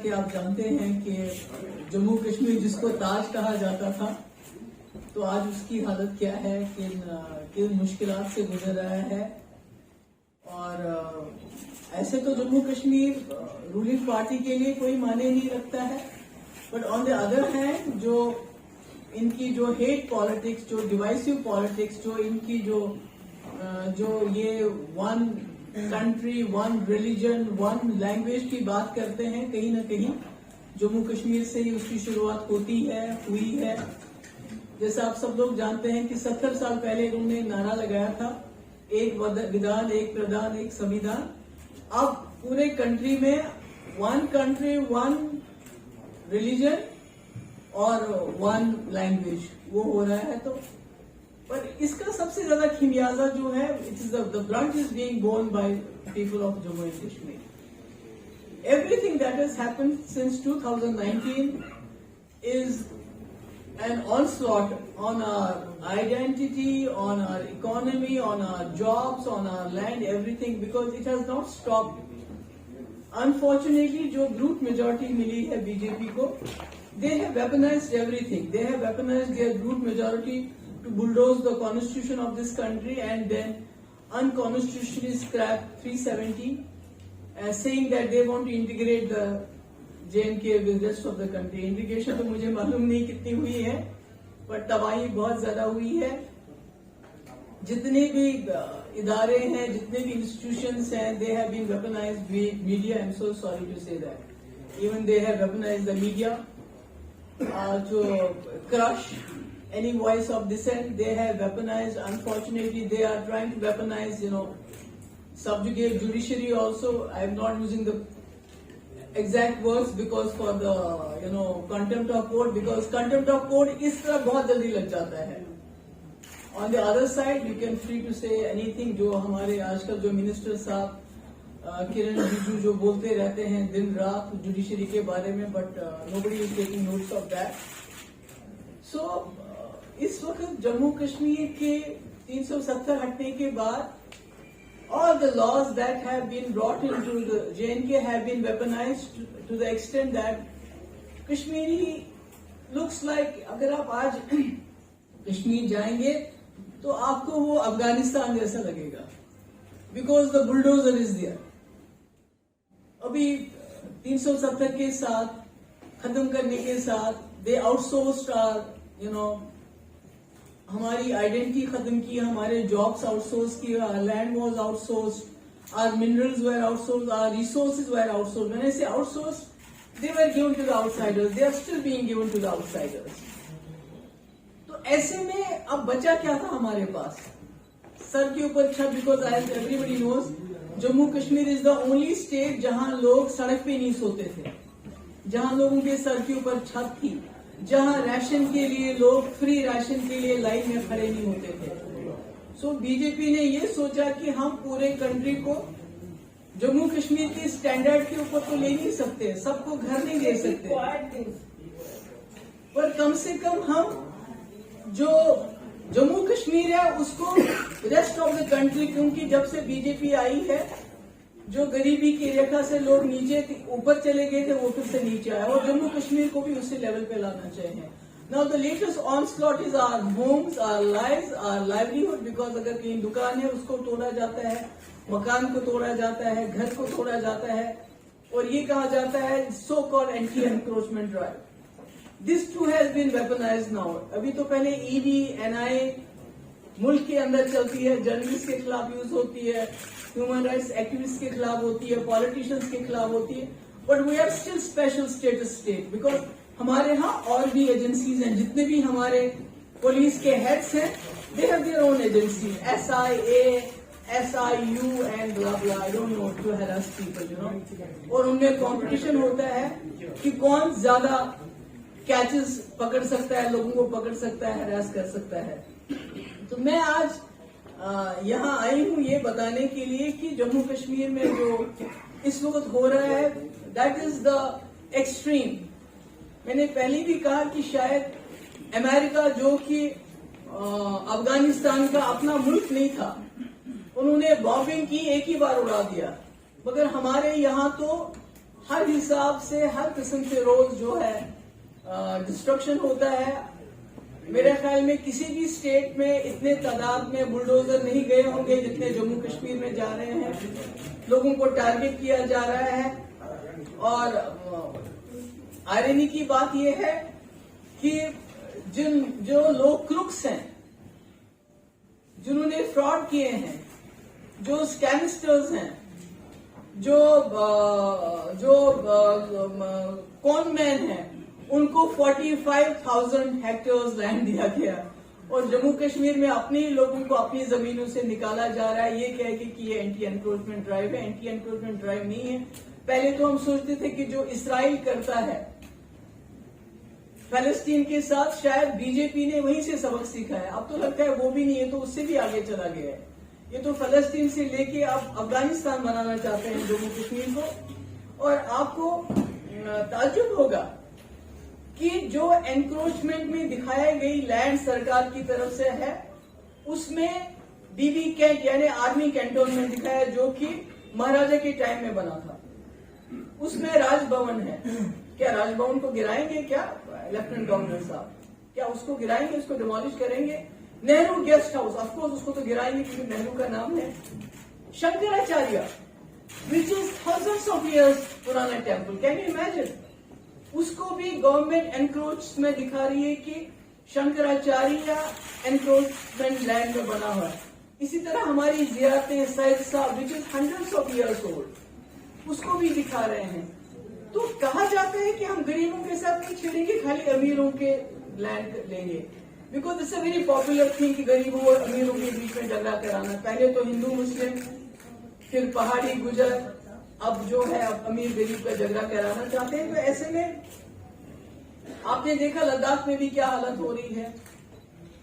कि आप जानते हैं कि जम्मू कश्मीर जिसको ताज कहा जाता था, तो आज उसकी हालत क्या है, किन मुश्किलात से गुजर रहा है। और ऐसे तो जम्मू कश्मीर रूलिंग पार्टी के लिए कोई माने नहीं रखता है, but on the other hand जो इनकी जो हेट पॉलिटिक्स, जो डिवाइसिव पॉलिटिक्स, जो इनकी जो ये one country, one religion, one language की बात करते हैं, कहीं ना कहीं जम्मू कश्मीर से ही उसकी शुरुआत हुई है। जैसा आप सब लोग जानते हैं कि 70 साल पहले इन्होंने नारा लगाया था, एक विधान, एक प्रधान, एक संविधान। अब पूरे कंट्री में वन कंट्री, वन रिलीजन और वन लैंग्वेज वो हो रहा है। तो पर इसका सबसे ज्यादा खिमियाजा जो है, it is the blunt is being borne by people of Jammu and Kashmir. Everything that has happened since 2019 इज an onslaught on our identity, on our economy, on our jobs, on our land, everything, because it has not stopped. Unfortunately, जो brute majority मिली है BJP को, they have weaponized everything. They have weaponized their brute majority to bulldoze the constitution of this country and then unconstitutionally scrap 370, saying that they want to integrate the JNK with rest of the country. Integration तो मुझे मालूम नहीं कितनी हुई है, पर तबाही बहुत ज्यादा हुई है। जितने भी इदारे हैं, जितने भी इंस्टीट्यूशंस हैं, they have been weaponized. Media, I'm so sorry to say that. Even they have weaponized the media to crush any voice of dissent. They have weaponized. Unfortunately, they are trying to weaponize, subjugate judiciary also. I'm not using the exact words because for the contempt of court, because contempt of court इस तरह बहुत जल्दी लग जाता है। On the other side, you can free to say anything। जो हमारे आजकल जो मिनिस्टर साहब किरण रिजिजू जो बोलते रहते हैं दिन रात जुडिशरी के बारे में, but nobody is taking notes of that। So इस वक्त जम्मू कश्मीर के 370 हटने के बाद all the laws that have been brought into the JNK have been weaponized to the extent that Kashmiri looks like, अगर आप आज कश्मीर जाएंगे तो आपको वो अफगानिस्तान जैसा लगेगा, because the bulldozer is there। अभी 370 के साथ खत्म करने के साथ they outsourced our हमारी आइडेंटिटी खत्म की, हमारे जॉब्स आउटसोर्स की, land was outsourced, our minerals were outsourced, our resources were outsourced. मैंने से outsource, they were given to the outsiders, they are still being given to the outsiders. तो ऐसे में अब बचा क्या था हमारे पास? सर के ऊपर छत, because as everybody knows Jammu Kashmir is the only state जहां लोग सड़क पे नहीं सोते थे, जहां लोगों के सर के ऊपर छत थी, जहां राशन के लिए लोग फ्री राशन के लिए लाइन में खड़े नहीं होते थे। सो बीजेपी ने ये सोचा कि हम पूरे कंट्री को जम्मू कश्मीर के स्टैंडर्ड के ऊपर तो ले नहीं सकते, सबको घर नहीं दे सकते, पर कम से कम हम जो जम्मू कश्मीर है उसको रेस्ट ऑफ द कंट्री, क्योंकि जब से बीजेपी आई है जो गरीबी की रेखा से लोग नीचे ऊपर चले गए थे वो फिर से नीचे आए, और जम्मू कश्मीर को भी उसी लेवल पे लाना चाहिए। Now the latest onslaught is our homes, our lives, our livelihood, because अगर कहीं दुकान है उसको तोड़ा जाता है, मकान को तोड़ा जाता है, घर को तोड़ा जाता है, और ये कहा जाता है so called anti encroachment drive. This too has been weaponised now. अभी तो पहले ईडी, एनआईए मुल्क के अंदर चलती है, जर्नलिस्ट के खिलाफ यूज होती है, ह्यूमन राइट्स एक्टिविस्ट के खिलाफ होती है, पॉलिटिशियंस के खिलाफ होती है, but we are still special status state, because हमारे यहाँ और भी एजेंसीज हैं, जितने भी हमारे पुलिस के हेड्स हैं, they have their own agency, SIA, SIU and blah blah, I don't know, to harass people, और उनमें कंपटीशन होता है कि कौन ज्यादा कैचेस पकड़ सकता है, लोगों को पकड़ सकता है, हैरास कर सकता है। तो मैं आज यहाँ आई हूँ ये बताने के लिए कि जम्मू कश्मीर में जो इस वक्त हो रहा है, दैट इज द एक्सट्रीम। मैंने पहले भी कहा कि शायद अमेरिका, जो कि अफगानिस्तान का अपना मुल्क नहीं था, उन्होंने बॉम्बिंग की, एक ही बार उड़ा दिया, मगर हमारे यहाँ तो हर हिसाब से हर किस्म से रोज जो है डिस्ट्रक्शन होता है। मेरे ख्याल में किसी भी स्टेट में इतने तादाद में बुलडोजर नहीं गए होंगे जितने जम्मू कश्मीर में जा रहे हैं। लोगों को टारगेट किया जा रहा है और आयरनी की बात यह है कि जो लोग क्रुक्स हैं, जिन्होंने फ्रॉड किए हैं, जो स्कैमस्टर्स हैं, जो कॉनमैन हैं, उनको 45,000 हेक्टेयर्स लैंड दिया गया और जम्मू कश्मीर में अपने ही लोगों को अपनी जमीनों से निकाला जा रहा है। ये कह के कि ये एंटी एनक्रोचमेंट ड्राइव है। एंटी एनक्रोचमेंट ड्राइव नहीं है। पहले तो हम सोचते थे कि जो इसराइल करता है फलस्तीन के साथ, शायद बीजेपी ने वहीं से सबक सीखा है। अब तो लगता है वो भी नहीं है, तो उससे भी आगे चला गया है। ये तो फलस्तीन से लेके आप अफगानिस्तान बनाना चाहते हैं जम्मू कश्मीर को। और आपको ताज्जुब होगा कि जो एनक्रोचमेंट में दिखाई गई लैंड सरकार की तरफ से है, उसमें बीबी कैंट यानी आर्मी कैंटोनमेंट दिखाया जो कि महाराजा के टाइम में बना था। उसमें राजभवन है। क्या राजभवन को गिराएंगे क्या लेफ्टिनेंट गवर्नर साहब? क्या उसको गिराएंगे, उसको डिमोलिश करेंगे? नेहरू गेस्ट हाउस, ऑफकोर्स उसको तो गिराएंगे क्योंकि नेहरू का नाम है। Shankaracharya which is thousands of years पुराना टेम्पल, कैन यू इमेजिन? उसको भी गवर्नमेंट एनक्रोच में दिखा रही है कि शंकराचार्य एनक्रोचमेंट लैंड में बना हुआ है। इसी तरह हमारी जियारतें सैयद साहब which is hundreds of years old, उसको भी दिखा रहे हैं। तो कहा जाता है कि हम गरीबों के साथ नहीं छेड़ेंगे, खाली अमीरों के लैंड लेंगे, because it's a very popular thing कि गरीबों और अमीरों के बीच में झगड़ा कराना। पहले तो हिंदू मुस्लिम, फिर पहाड़ी गुजर, अब जो है अब अमीर गरीब का झगड़ा कराना चाहते हैं। तो ऐसे में आपने देखा लद्दाख में भी क्या हालत हो रही है।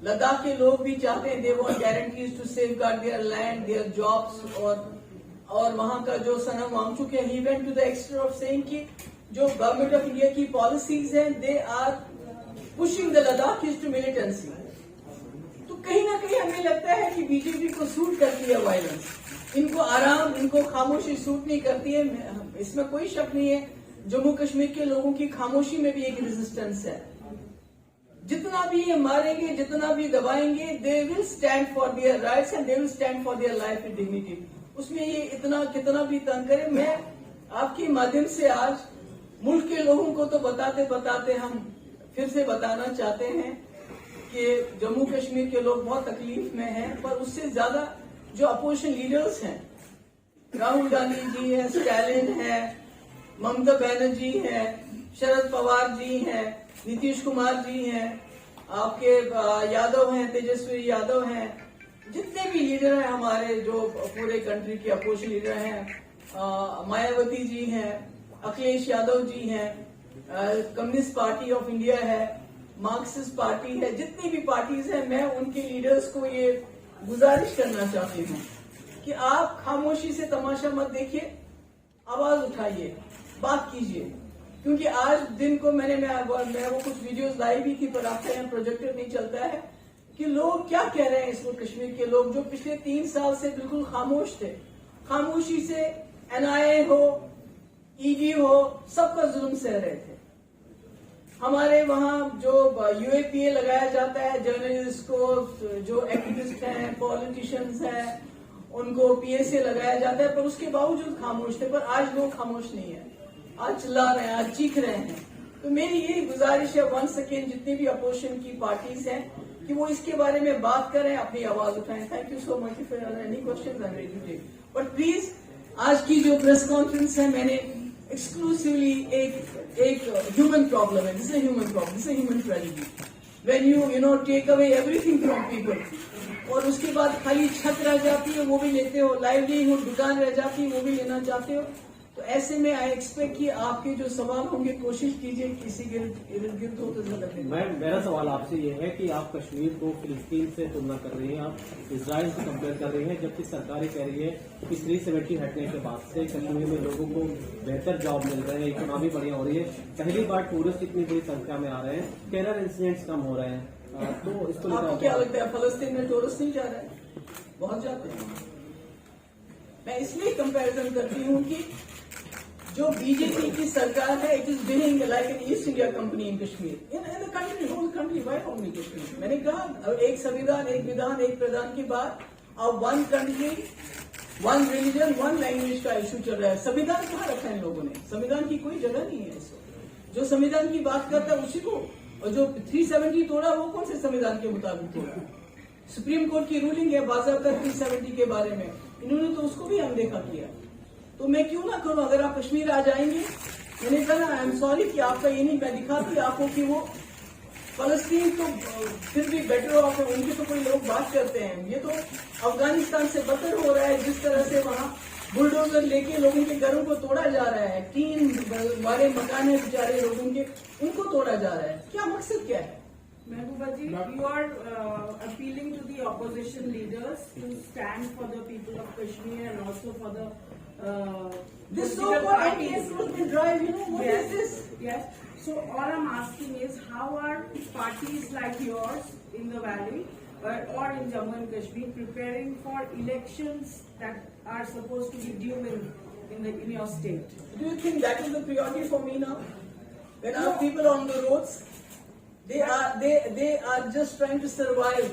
लद्दाख के लोग भी चाहते हैं, they want guarantees to safeguard their land, their jobs. और वहां का जो सनम वांगचुक है, he went to the extent of saying कि जो गवर्नमेंट ऑफ इंडिया की पॉलिसीज हैं, they are pushing the Ladakh to militancy. तो कहीं ना कहीं हमें लगता है कि बीजेपी को सूट करती है वायलेंस, इनको आराम, इनको खामोशी सूट नहीं करती है। इसमें कोई शक नहीं है, जम्मू कश्मीर के लोगों की खामोशी में भी एक रेजिस्टेंस है। जितना भी ये मारेंगे, जितना भी दबाएंगे, they will stand for their rights and they will stand for their life with dignity. उसमें ये इतना कितना भी तंग करे। मैं आपके माध्यम से आज मुल्क के लोगों को तो बताते बताते हम फिर से बताना चाहते हैं कि जम्मू कश्मीर के लोग बहुत तकलीफ में हैं, पर उससे ज्यादा जो अपोजिशन लीडर्स हैं, राहुल गांधी जी है, स्टैलिन है, ममता बनर्जी है, शरद पवार जी हैं, नीतीश कुमार जी हैं, आपके यादव हैं, तेजस्वी यादव हैं, जितने भी लीडर हैं हमारे, जो पूरे कंट्री के अपोजिशन लीडर हैं, मायावती जी हैं, अखिलेश यादव जी हैं, कम्युनिस्ट पार्टी ऑफ इंडिया है, मार्क्सिस्ट पार्टी है, जितनी भी पार्टीज हैं, मैं उनके लीडर्स को ये गुजारिश करना चाहती हूँ कि आप खामोशी से तमाशा मत देखिए, आवाज उठाइए, बात कीजिए। क्योंकि आज दिन को मैं वो कुछ वीडियोस लाई भी थी, पर आपका यहाँ प्रोजेक्टर नहीं चलता है, कि लोग क्या कह रहे हैं इस वक्त कश्मीर के लोग, जो पिछले 3 साल से बिल्कुल खामोश थे। खामोशी से NIA हो, ED हो, सबका जुल्म सह रहे थे। हमारे वहाँ जो UAPA लगाया जाता है जर्नलिस्ट को, जो एक्टिविस्ट हैं, पॉलिटिशियंस हैं, उनको PSA लगाया जाता है, पर उसके बावजूद खामोश थे। पर आज लोग खामोश नहीं है, आज चिल्ला रहे हैं, आज चीख रहे हैं। तो मेरी यही गुजारिश है वंस अगेन, जितनी भी अपोजिशन की पार्टीज हैं, कि वो इसके बारे में बात करें, अपनी आवाज उठाएं। Thank you so much for any questions, I am ready to take. But please, आज की जो प्रेस कॉन्फ्रेंस है, मैंने एक्सक्लूसिवली एक ह्यूमन प्रॉब्लम है, this is human problem, this is human tragedy, when you know take away everything from people, और उसके बाद खाली छत रह जाती है वो भी लेते हो, लाइवलीहुड दुकान रह जाती है वो भी लेना चाहते हो। तो ऐसे में आई एक्सपेक्ट कि आपके जो सवाल होंगे कोशिश कीजिए किसी के इर्द गिर्द हो तो ज्यादा। मेरा सवाल आपसे ये है कि आप कश्मीर को फिलिस्तीन से तुलना कर रही हैं, आप इजराइल से कंपेयर कर रही हैं, जबकि सरकार कह रही है कि 370 हटने के बाद से कश्मीर में लोगों को बेहतर जॉब मिल रहे हैं, इकोनॉमी बढ़िया हो रही है, पहली बार टूरिस्ट इतनी बड़ी संख्या में आ रहे हैं, टेरर इंसिडेंट्स कम हो रहे हैं। तो इसको आपको क्या लगता है फलस्तीन में टूरिस्ट नहीं जा रहा है? बहुत जाते हैं। मैं इसलिए कंपैरिजन करती हूँ कि जो बीजेपी की सरकार है, it is behaving like an East India Company in Kashmir, in the country, whole country, why only Kashmir. मैंने कहा एक संविधान, एक विधान, एक प्रधान की बात, अब one country, one religion, one language का इशू चल रहा है। संविधान कहाँ रखा है इन लोगों ने? संविधान की कोई जगह नहीं है इसको। जो संविधान की बात करता है उसी को, और जो 370 तोड़ा वो कौन से संविधान के मुताबिक तोड़ा? सुप्रीम कोर्ट की रूलिंग है बाज़ाब्ता 370 के बारे में, इन्होंने तो उसको भी अनदेखा किया। तो मैं क्यों ना करूं? अगर आप कश्मीर आ जाएंगे, मैंने कहा आई एम सॉरी कि आपका ये नहीं, मैं दिखाती आपको कि वो फलस्तीन तो फिर भी बेटर ऑफ है, उनके तो कोई लोग बात करते हैं। ये तो अफगानिस्तान से बदतर हो रहा है, जिस तरह से वहां बुलडोजर लेके लोगों के घरों को तोड़ा जा रहा है, 3 वाले मकान है बेचारे लोगों के, उनको तोड़ा जा रहा है। क्या मकसद क्या है? Mehbooba ji, you are appealing to the opposition leaders to stand for the people of Kashmir and also for the This political so-called parties. anti-encroachment drive, you know, what Yes, is this? Yes. So all I'm asking is, how are parties like yours in the valley or in Jammu and Kashmir preparing for elections that are supposed to be due in your state? Do you think that is the priority for me now? When our people on the roads, they are just trying to survive.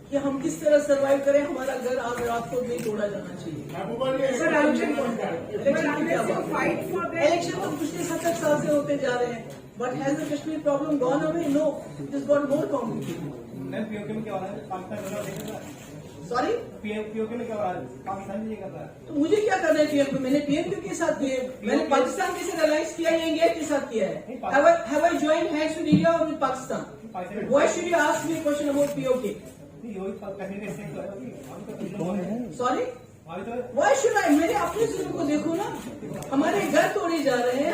कि हम किस तरह survive करें, हमारा घर आज रात को नहीं तोड़ा जाना चाहिए। इलेक्शन तो पिछले 70 साल से होते जा रहे हैं, but has the Kashmir problem gone away? No, it is got more complicated. Sorry, PoK में क्या हो रहा है? पाकिस्तान में ये कर रहा है, तो मुझे क्या करना है पीएम को? मैंने पीएम के साथ किए, मैंने पाकिस्तान के साथ अलायंस किया या इंडिया के साथ किया है? Have I joined hands with India और with Pakistan? Why should you ask me question about POK? Sorry, why should I? मेरे अपने चीजों को देखो ना, हमारे घर तोड़े जा रहे हैं,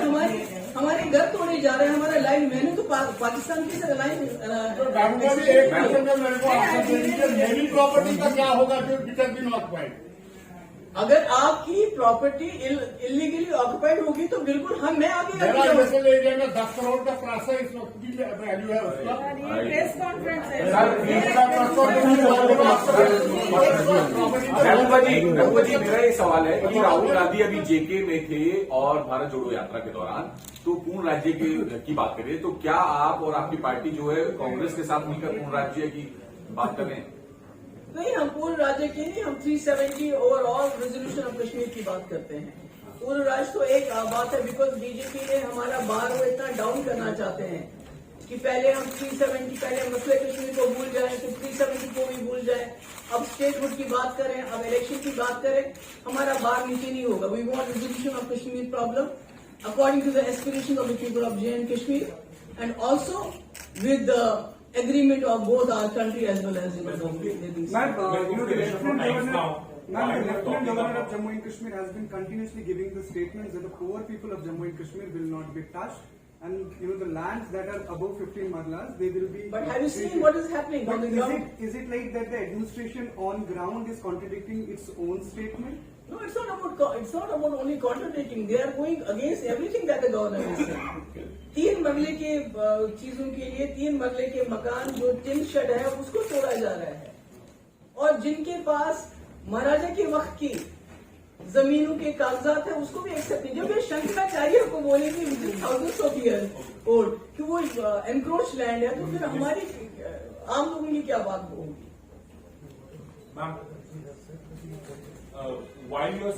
हमारे घर तोड़े जा रहे हैं, हमारा लाइन। मैंने तो पाकिस्तान के साथ लाइन। मेरी प्रॉपर्टी का क्या होगा जो बिटर भी नॉट पॉइंट? अगर आपकी प्रॉपर्टी इलीगली ऑक्युपाइड होगी तो बिल्कुल हम, मैं आगे इंडस्ट्रियल एरिया में 10 करोड़ का प्रासा इस वक्त की वैल्यू है उसका। प्रेस कॉन्फ्रेंस है। महबूबा जी, मेरा ये सवाल है कि राहुल गांधी अभी जेके में थे और भारत जोड़ो यात्रा के दौरान तो पूर्ण राज्य की बात करें, तो क्या आप और आपकी पार्टी जो है कांग्रेस के साथ मिलकर पूर्ण राज्य की बात कर रहे हैं? नहीं, हम पूर्ण राज्य की नहीं, हम 370 ओवरऑल रेजोल्यूशन ऑफ कश्मीर की बात करते हैं। पूर्ण राज्य तो एक बात है, बिकॉज बीजेपी ने हमारा बार वो इतना डाउन करना चाहते हैं कि पहले हम 370, पहले मसले कश्मीर को भूल जाएं, फिर 370 को भी भूल जाएं, अब स्टेटहुड की बात करें, अब इलेक्शन की बात करें, हमारा बार नीचे नहीं होगा। We want resolution of Kashmir problem according to the aspiration of the people of J and Kashmir and also with the agreement of both our country as well as Lieutenant Governor of Jammu and Kashmir has been continuously giving the statements that the poor people of Jammu and Kashmir will not be touched, and the lands that are above 15 marlas, they will be. But have you seen what is happening on the ground? Is it like that the administration on ground is contradicting its own statement? No, it's not about only contradicting. They are going against everything that the government is saying. 3 मरले के चीजों के लिए 3 मरले के मकान जो tin shed है उसको तोड़ा जा रहा है, और जिनके पास महाराजा के वक्त की जमीनों के कागजात है उसको भी एक्सेप्ट नहीं। जब ये शंकराचार्य को बोले कि थाउजेंड्स ऑफ ईयर ओल्ड कि वो एनक्रोच लैंड है, तो फिर हमारी आम लोगों की क्या बात होगी?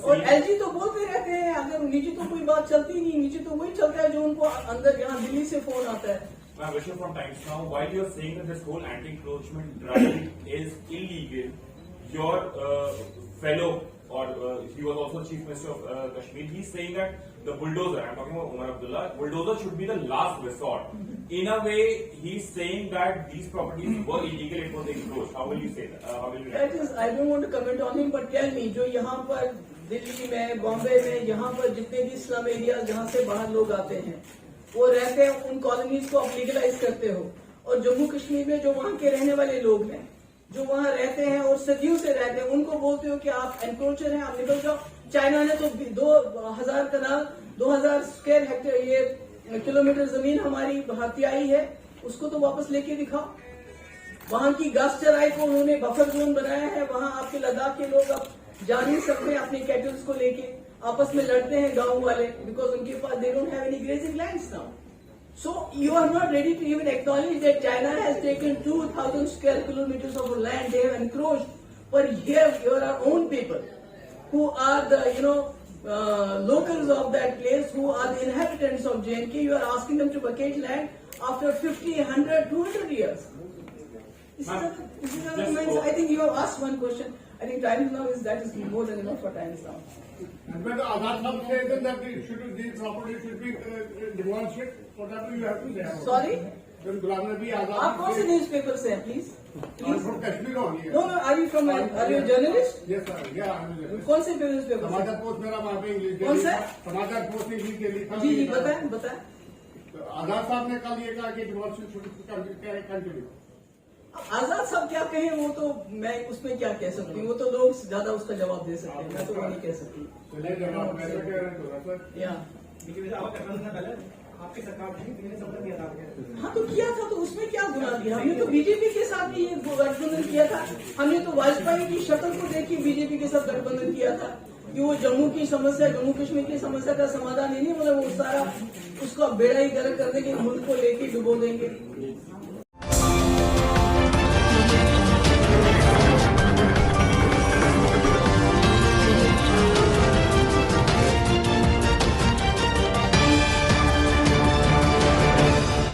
और एलजी तो बोलते रहते हैं, अगर नीचे तो कोई बात चलती नहीं, नीचे तो वही चलता है जो उनको अंदर यहाँ दिल्ली से फोन आता है। Vishnu from Times Now, while you are saying that this whole anti-encroachment drive is illegal, your fellow, or he was also Chief Minister of Kashmir, he's saying that the bulldozer, I'm talking about Umar Abdullah, bulldozer should be the last resort. In a way, he's saying that these properties were illegal, it was encroached. How will you say that? How will you react? That is, I don't want to comment on him, but tell me, जो यहाँ पर दिल्ली में, बॉम्बे में, यहाँ पर जितने भी slum area जहाँ से बाहर लोग आते हैं, वो रहते हैं, उन कॉलोनीज को आप लीगलाइज करते हो, और जम्मू कश्मीर में जो वहाँ के रहने वाले लोग हैं, जो वहाँ रहते हैं और सदियों से रहते हैं, उनको बोलते हो कि आप एनक्रोचर हैं, आप निकल जाओ। चाइना ने तो 2000 कनाल, 2000 स्क्वायर हेक्टेयर, ये किलोमीटर जमीन हमारी हथियाई है, उसको तो वापस लेके दिखाओ। वहां की घास चराई को उन्होंने बफर जोन बनाया है, वहां आपके लद्दाख के लोग अब जा नहीं सकते अपने कैटल्स को लेके, आपस में लड़ते हैं गांव वाले, बिकॉज उनके पास they don't have any grazing lands now. So you are not ready to even acknowledge that China has taken 2,000 square kilometers of land they have encroached. But here you are our own people who are the locals of that place, who are the inhabitants of JNK. You are asking them to vacate land after 50, 100, 200 years. This is the arguments. I think you have asked one question. I think time now is more than enough for time now. And when the Azad Sahab says that the property should be demolished, for that you have to say. Sorry? When Ghulam Nabi Azad आप कौन से newspaper से हैं, please? I'm from Kashmir only. No, are you from? Are you a journalist? Yes, sir. Yeah, I'm a journalist. कौन से newspaper से? समाचार post मेरा वहाँ पे इंग्लिश कौन सा? समाचार पोस्ट इंग्लिश के लिए जी जी बताएं. आजाद साहब ने कल ये कहा कि डिमोलिशन शुड कंटिन्यू. आजाद साहब क्या कहें वो तो मैं उसमें क्या कह सकती हूँ, वो तो लोग ज्यादा उसका जवाब दे सकते हैं, मैं तो वो नहीं कह सकती. चलिए जवाब मैं तो कह रहा हूँ सर. या आपकी सरकार ने समर्थन किया था. हाँ तो किया था, तो उसमें क्या गुनाह किया? हमने तो बीजेपी के साथ भी ये गठबंधन किया था. हमने तो वाजपेयी की शक्ल को देख के बीजेपी के साथ गठबंधन किया था कि वो जम्मू की समस्या, जम्मू कश्मीर की समस्या का समाधान ही नहीं, मतलब वो सारा उसका बेड़ा ही गर्क कर देंगे, मुल्क को लेके डुबो देंगे.